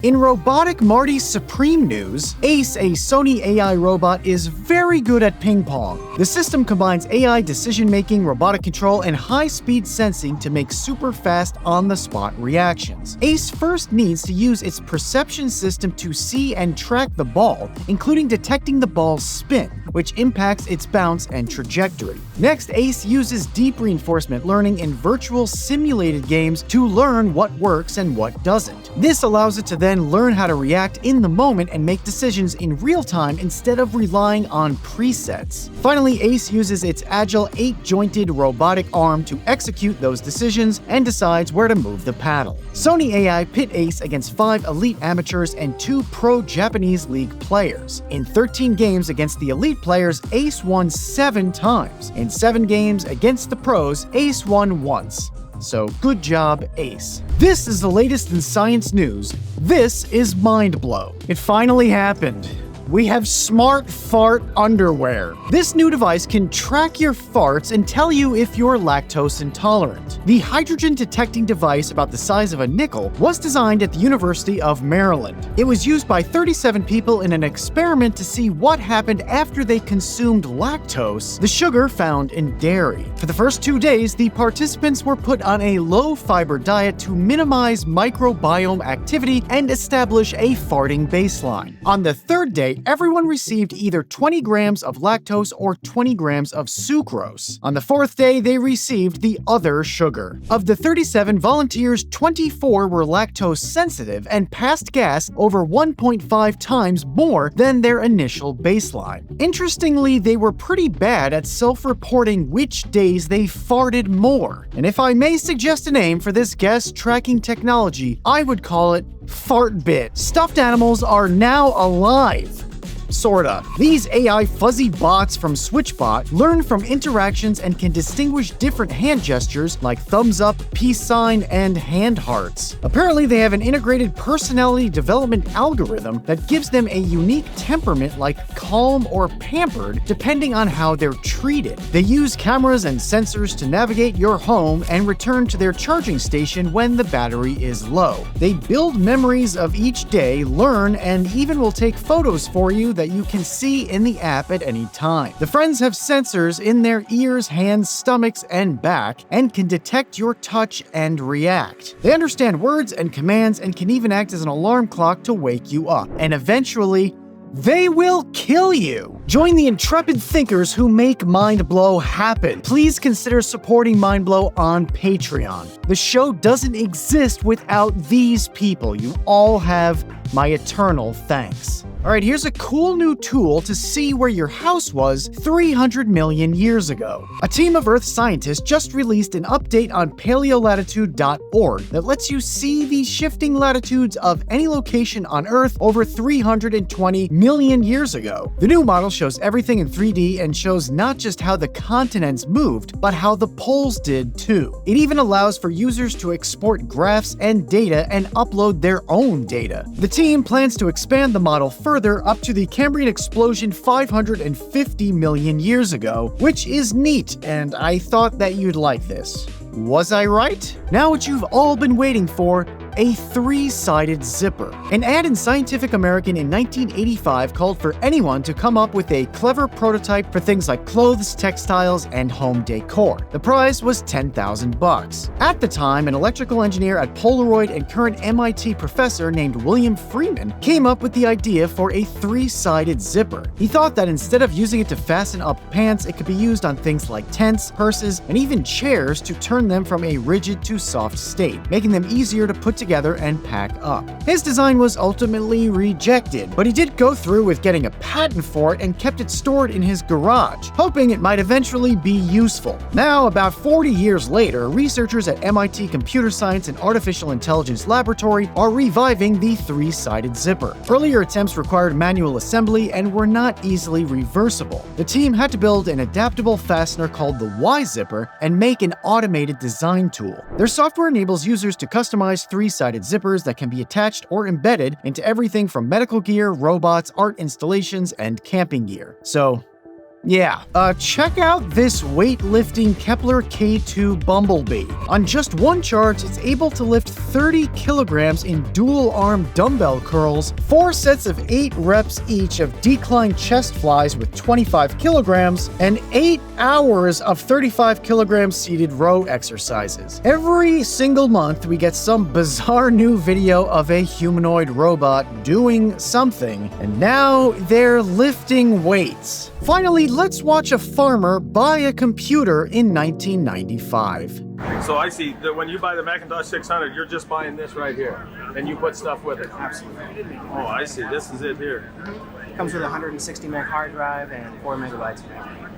In Robotic Marty's Supreme news, Ace, a Sony AI robot, is very good at ping pong. The system combines AI decision-making, robotic control, and high-speed sensing to make super-fast on-the-spot reactions. Ace first needs to use its perception system to see and track the ball, including detecting the ball's spin, which impacts its bounce and trajectory. Next, Ace uses deep reinforcement learning in virtual simulated games to learn what works and what doesn't. This allows it to then learn how to react in the moment and make decisions in real time instead of relying on presets. Finally, Ace uses its agile 8-jointed robotic arm to execute those decisions and decides where to move the paddle. Sony AI pit Ace against 5 elite amateurs and 2 pro Japanese League players. In 13 games against the elite players, Ace won 7 times. In 7 games against the pros, Ace won once. So good job, Ace. This is the latest in science news. This is Mind Blow. It finally happened. We have smart fart underwear. This new device can track your farts and tell you if you're lactose intolerant. The hydrogen detecting device, about the size of a nickel, was designed at the University of Maryland. It was used by 37 people in an experiment to see what happened after they consumed lactose, the sugar found in dairy. For the first 2 days, the participants were put on a low-fiber diet to minimize microbiome activity and establish a farting baseline. On the 3rd day, everyone received either 20 grams of lactose or 20 grams of sucrose. On the 4th day, they received the other sugar. Of the 37 volunteers, 24 were lactose sensitive and passed gas over 1.5 times more than their initial baseline. Interestingly, they were pretty bad at self-reporting which days they farted more. And if I may suggest a name for this gas tracking technology, I would call it Fartbit. Stuffed animals are now alive. Sorta. These AI fuzzy bots from SwitchBot learn from interactions and can distinguish different hand gestures like thumbs up, peace sign, and hand hearts. Apparently, they have an integrated personality development algorithm that gives them a unique temperament like calm or pampered, depending on how they're treated. They use cameras and sensors to navigate your home and return to their charging station when the battery is low. They build memories of each day, learn, and even will take photos for you that you can see in the app at any time. The friends have sensors in their ears, hands, stomachs, and back, and can detect your touch and react. They understand words and commands and can even act as an alarm clock to wake you up. And eventually, they will kill you! Join the intrepid thinkers who make Mind Blow happen. Please consider supporting Mind Blow on Patreon. The show doesn't exist without these people. You all have my eternal thanks. Alright, here's a cool new tool to see where your house was 300 million years ago. A team of Earth scientists just released an update on paleolatitude.org that lets you see the shifting latitudes of any location on Earth over 320 million years ago. The new model shows everything in 3D and shows not just how the continents moved, but how the poles did too. It even allows for users to export graphs and data and upload their own data. The team plans to expand the model further up to the Cambrian explosion 550 million years ago, which is neat, and I thought that you'd like this. Was I right? Now what you've all been waiting for, a 3-sided zipper. An ad in Scientific American in 1985 called for anyone to come up with a clever prototype for things like clothes, textiles, and home decor. The prize was $10,000. At the time, an electrical engineer at Polaroid and current MIT professor named William Freeman came up with the idea for a 3-sided zipper. He thought that instead of using it to fasten up pants, it could be used on things like tents, purses, and even chairs to turn them from a rigid to soft state, making them easier to put together and pack up. His design was ultimately rejected, but he did go through with getting a patent for it and kept it stored in his garage, hoping it might eventually be useful. Now, about 40 years later, researchers at MIT Computer Science and Artificial Intelligence Laboratory are reviving the 3-sided zipper. Earlier attempts required manual assembly and were not easily reversible. The team had to build an adaptable fastener called the Y-zipper and make an automated design tool. Their software enables users to customize 3-sided zippers that can be attached or embedded into everything from medical gear, robots, art installations, and camping gear. So, Yeah, check out this weightlifting Kepler K2 Bumblebee. On just one charge, it's able to lift 30 kilograms in dual-arm dumbbell curls, 4 sets of 8 reps each of decline chest flies with 25 kilograms, and 8 hours of 35 kilogram seated row exercises. Every single month, we get some bizarre new video of a humanoid robot doing something, and now they're lifting weights. Finally, let's watch a farmer buy a computer in 1995. So I see that when you buy the Macintosh 600, you're just buying this right here, and you put stuff with it. Absolutely. Oh, I see. This is it here. Comes with a 160 meg hard drive and 4 megabytes of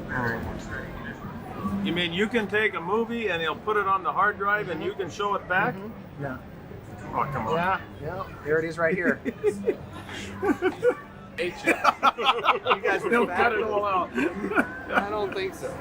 memory. You mean you can take a movie and they'll put it on the hard drive and you can show it back? Yeah. Oh, come on. Yeah. Here it is right here. You guys will cut it all out. I don't think so.